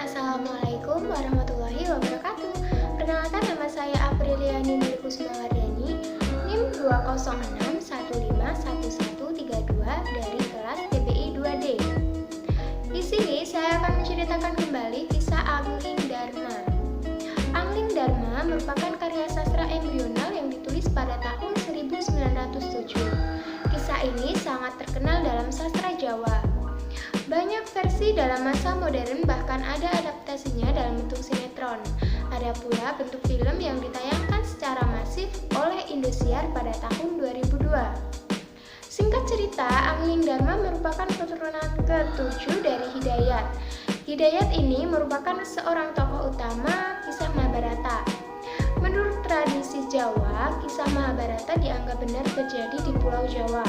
Assalamualaikum warahmatullahi wabarakatuh. Perkenalkan, nama saya Apriliani Kusumawardani, NIM 206151132 dari kelas TPI 2D. Di sini saya akan menceritakan kembali kisah Angling Dharma. Angling Dharma merupakan karya sastra embryonal yang ditulis pada tahun 1907. Kisah ini sangat terkenal dalam sastra Jawa. Banyak versi dalam masa modern, bahkan ada adaptasinya dalam bentuk sinetron. Ada pula bentuk film yang ditayangkan secara masif oleh Indosiar pada tahun 2002. Singkat cerita, Angling Dharma merupakan keturunan ke-7 dari Hidayat. Hidayat ini merupakan seorang tokoh utama kisah Mahabharata. Menurut tradisi Jawa, kisah Mahabharata dianggap benar terjadi di Pulau Jawa.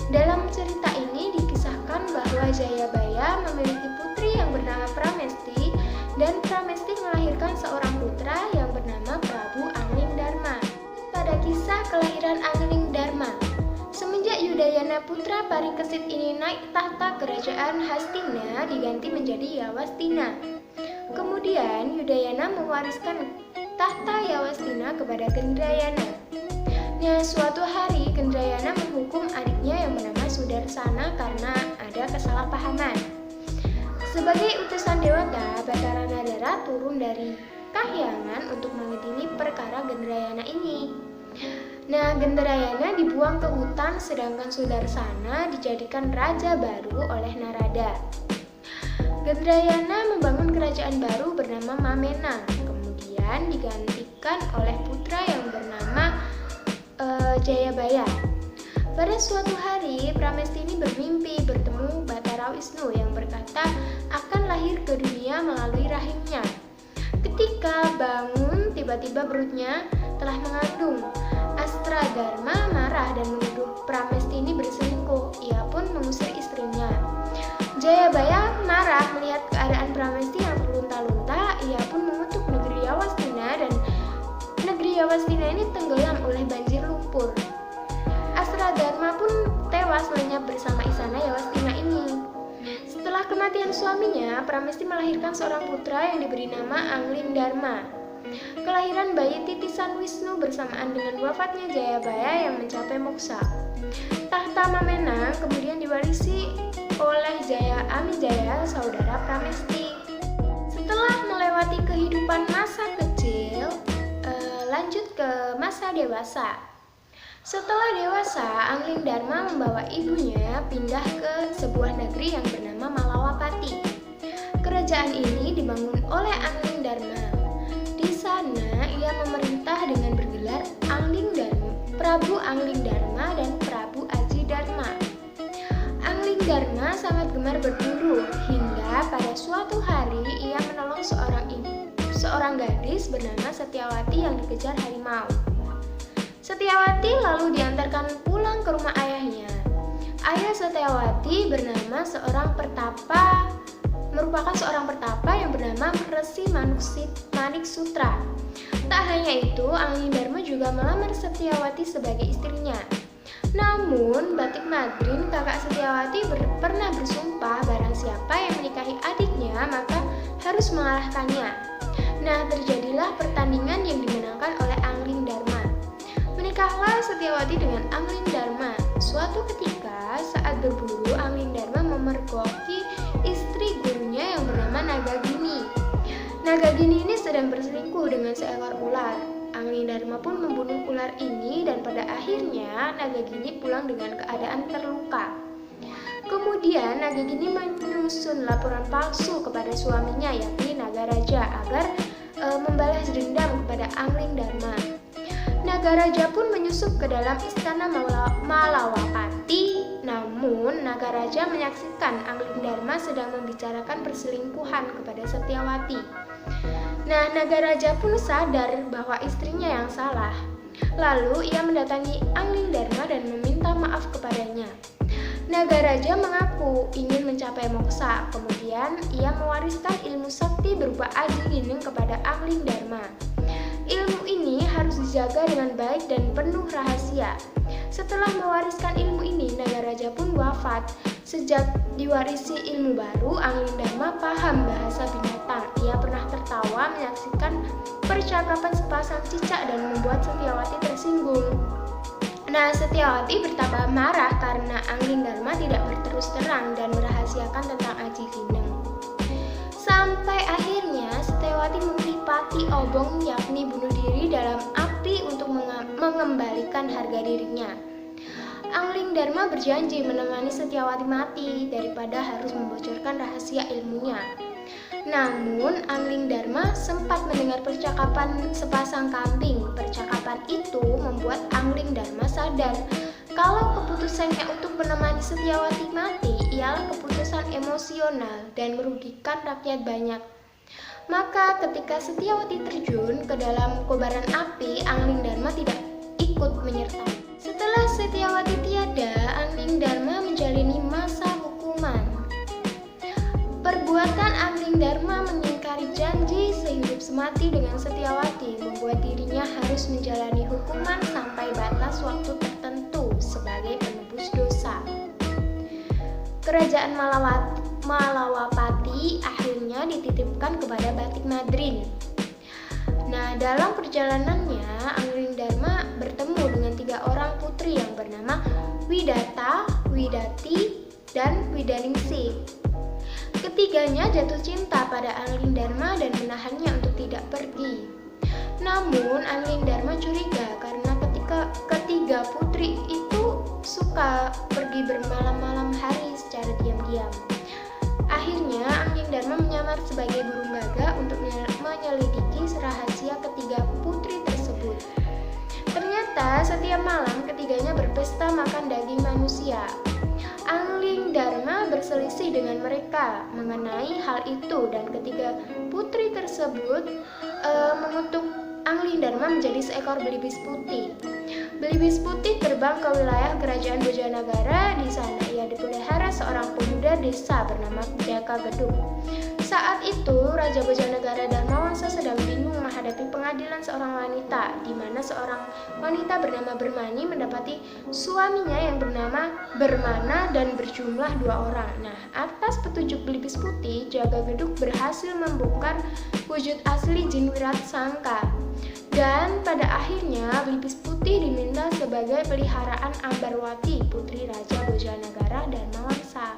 Dalam cerita ini dikisahkan bahwa Jayabaya memiliki putri yang bernama Pramesti, dan Pramesti melahirkan seorang putra yang bernama Prabu Angling Dharma. Pada kisah kelahiran Angling Dharma, semenjak Yudayana putra Parikesit ini naik tahta kerajaan Hastina diganti menjadi Yawastina. Kemudian Yudayana mewariskan tahta Yawastina kepada Gendrayana. Nah, suatu hari Gendrayana menghukum adiknya yang bernama Sudarsana karena ada kesalahpahaman. Sebagai utusan Dewata, Batara Nadara turun dari kahyangan untuk mengadili perkara Gendrayana ini. Nah, Gendrayana dibuang ke hutan, sedangkan Sudarsana dijadikan raja baru oleh Narada. Gendrayana membangun kerajaan baru bernama Mamena, kemudian digantikan oleh putra yang bernama Jayabaya. Pada suatu hari, Pramesti ini bermimpi bertemu Batara Wisnu yang berkata akan lahir ke dunia melalui rahimnya. Ketika bangun, tiba-tiba perutnya telah mengandung. Astra Dharma marah dan menuduh Pramesti ini berselingkuh. Ia pun mengusir istrinya. Jayabaya marah melihat keadaan Pramesti yang terlunta-lunta. Ia pun mengutuk negeri Yawastina, dan negeri Yawastina ini tenggelam oleh banjir lumpur. Astra Dharma pun tewas lenyap bersama istana Yawastina ini. Setelah kematian suaminya, Pramesti melahirkan seorang putra yang diberi nama Angling Dharma. Kelahiran bayi titisan Wisnu bersamaan dengan wafatnya Jayabaya yang mencapai moksa. Tahta Mamena kemudian diwarisi oleh Amijaya, saudara Pramesti. Setelah melewati kehidupan masa kecil, lanjut ke masa dewasa. Setelah dewasa, Angling Dharma membawa ibunya pindah ke sebuah negeri yang bernama Malawapati. Kerajaan ini dibangun oleh Angling Dharma. Di sana ia memerintah dengan bergelar Angling Dharma, Prabu Angling Dharma dan Prabu Aji Dharma. Angling Dharma sangat gemar berburu, hingga pada suatu hari ia menolong seorang gadis bernama Setyawati yang dikejar harimau. Setyawati lalu diantarkan pulang ke rumah ayahnya. Ayah Setyawati merupakan seorang pertapa yang bernama Resi Manik Sutra. Tak hanya itu, Angling Dharma juga melamar Setyawati sebagai istrinya. Namun, Batik Madrin, kakak Setyawati, pernah bersumpah barang siapa yang menikahi adiknya maka harus mengalahkannya. Nah, terjadilah pertandingan yang dimenangkan oleh Angling Dharma. Menikahlah Setyawati dengan Angling Dharma. Suatu ketika, saat berburu, Angling Dharma memergoki istri gurunya yang bernama Nagagini. Nagagini ini sedang berselingkuh dengan seekor ular. Angling Dharma pun membunuh ular ini, dan pada akhirnya Nagagini pulang dengan keadaan terluka. Kemudian Nagagini menyusun laporan palsu kepada suaminya, yakni Nagaraja, agar membalas dendam kepada Angling Dharma. Nagaraja pun menyusup ke dalam istana Malawapati. Namun Nagaraja menyaksikan Angling Dharma sedang membicarakan perselingkuhan kepada Setyawati. Nah, Nagaraja pun sadar bahwa istrinya yang salah. Lalu ia mendatangi Angling Dharma dan meminta maaf kepadanya. Nagaraja mengaku ingin mencapai moksa. Kemudian ia mewariskan ilmu sakti berupa Aji Gining kepada Angling Dharma. Ilmu ini harus dijaga dengan baik dan penuh rahasia. Setelah mewariskan ilmu ini, Nagaraja pun wafat. Sejak diwarisi ilmu baru, Angling Dharma paham bahasa binatang. Ia pernah tertawa menyaksikan percakapan sepasang cicak dan membuat Setyawati tersinggung. Nah, Setyawati bertambah marah karena Angling Dharma tidak berterus terang dan merahasiakan tentang Aji Vineng. Sampai akhirnya Setyawati membeli pati obong, yakni bunuh diri dalam api untuk mengembalikan harga dirinya. Angling Dharma berjanji menemani Setyawati mati daripada harus membocorkan rahasia ilmunya. Namun, Angling Dharma sempat mendengar percakapan sepasang kambing. Percakapan itu membuat Angling Dharma sadar kalau keputusannya untuk menemani Setyawati mati ialah keputusan emosional dan merugikan rakyat banyak. Maka ketika Setyawati terjun ke dalam kobaran api, Angling Dharma tidak ikut menyertai. Setelah Setyawati tiada, Angling Dharma menjalani masa hukuman. Perbuatan Angling Dharma mengingkari janji sehidup semati dengan Setyawati membuat dirinya harus menjalani hukuman sampai batas waktu tertentu sebagai penebus dosa. Kerajaan Malawapati akhirnya dititipkan kepada Batik Madrin. Nah, dalam perjalanannya, Angling Dharma bertemu dengan 3 orang putri yang bernama Widata, Widati, dan Widaningsih. Ketiganya jatuh cinta pada Angling Dharma dan menahannya untuk tidak pergi. Namun, Angling Dharma curiga karena ketiga putri itu suka pergi bermalam-malam hari secara diam-diam. Akhirnya, Angling Dharma menyamar sebagai burung gagak untuk menyelidiki rahasia ketiga putri tersebut. Ternyata setiap malam ketiganya berpesta makan daging manusia. Angling Dharma berselisih dengan mereka mengenai hal itu dan ketiga putri tersebut mengutuk Angling Dharma menjadi seekor belibis putih. Belibis putih terbang ke wilayah kerajaan Bojanagara. Di sana ia dipelihara seorang pemuda desa bernama Jaka Gedung. Saat itu Raja Bojanegara Dharmawangsa sedang bingung menghadapi pengadilan seorang wanita, di mana seorang wanita bernama Bermani mendapati suaminya yang bernama Bermana dan berjumlah 2 orang. Nah, atas petunjuk Belibis Putih, Jaka Gedung berhasil membongkar wujud asli Jin Wiratsangka. Dan pada akhirnya Belibis Putih diminta sebagai peliharaan Ambarwati, putri Raja Bojanegara Dharmawangsa.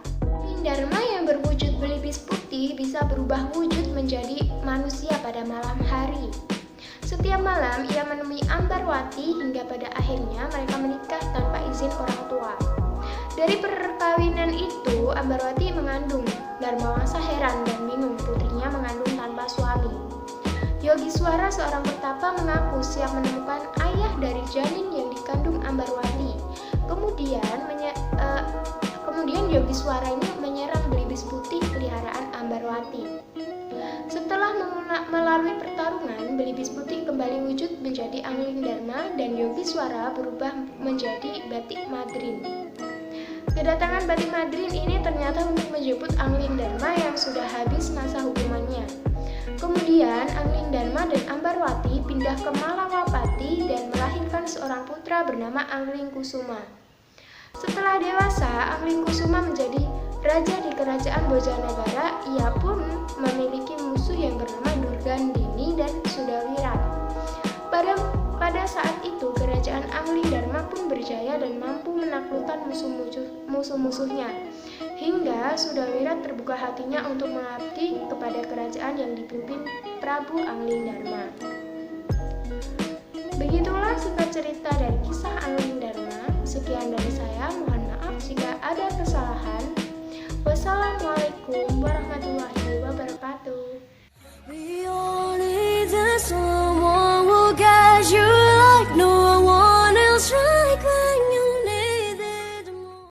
Angling Dharma yang berwujud belibis putih bisa berubah wujud menjadi manusia pada malam hari. Setiap malam ia menemui Ambarwati hingga pada akhirnya mereka menikah tanpa izin orang tua. Dari perkawinan itu, Ambarwati mengandung. Dharmawangsa heran dan bingung putrinya mengandung tanpa suami. Yogiswara, seorang petapa, mengaku siap menemukan ayah dari janin yang dikandung Ambarwati. Kemudian Yogiswara ini menyerang belibis putih peliharaan Ambarwati. Setelah melalui pertarungan, belibis putih kembali wujud menjadi Angling Dharma dan Yogiswara berubah menjadi Batik Madrin. Kedatangan Batik Madrin ini ternyata untuk menjemput Angling Dharma yang sudah habis masa hukumannya. Kemudian Angling Dharma dan Ambarwati pindah ke Malawapati dan melahirkan seorang putra bernama Angling Kusuma. Setelah dewasa, Angling Kusuma menjadi raja di kerajaan Bojanegara. Ia pun memiliki musuh yang bernama Durgandini dan Sudawirat. Pada saat itu, kerajaan Angling Dharma pun berjaya dan mampu menaklukkan musuh-musuhnya. Hingga Sudawirat terbuka hatinya untuk mengabdi kepada kerajaan yang dipimpin Prabu Angling Dharma. Begitulah singkat cerita dari kisah Angling